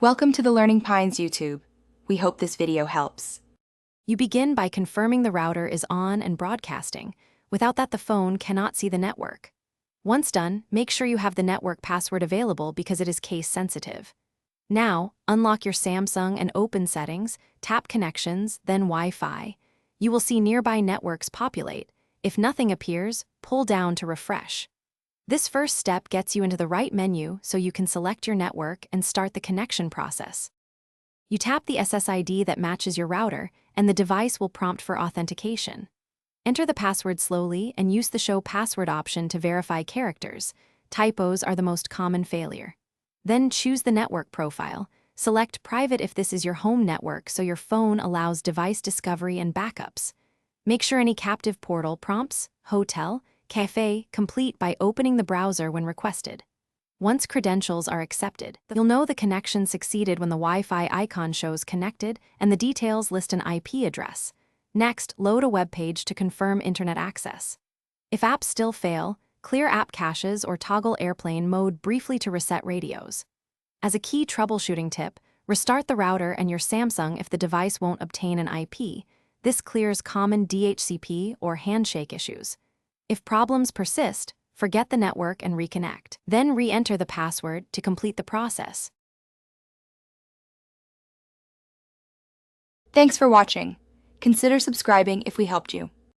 Welcome to the Learning Pines YouTube. We hope this video helps. You begin by confirming the router is on and broadcasting. Without that, the phone cannot see the network. Once done, make sure you have the network password available because it is case sensitive. Now, unlock your Samsung and open Settings, tap Connections, then Wi-Fi. You will see nearby networks populate. If nothing appears, pull down to refresh. This first step gets you into the right menu so you can select your network and start the connection process. You tap the SSID that matches your router, and the device will prompt for authentication. Enter the password slowly and use the Show Password option to verify characters. Typos are the most common failure. Then choose the network profile. Select Private if this is your home network so your phone allows device discovery and backups. Make sure any captive portal prompts, hotel, cafe, complete by opening the browser when requested. Once credentials are accepted, you'll know the connection succeeded when the Wi-Fi icon shows connected and the details list an IP address. Next, load a web page to confirm internet access. If apps still fail, clear app caches or toggle airplane mode briefly to reset radios. As a key troubleshooting tip, restart the router and your Samsung if the device won't obtain an IP. This clears common DHCP or handshake issues. If problems persist, forget the network and reconnect. Then re-enter the password to complete the process. Thanks for watching. Consider subscribing if we helped you.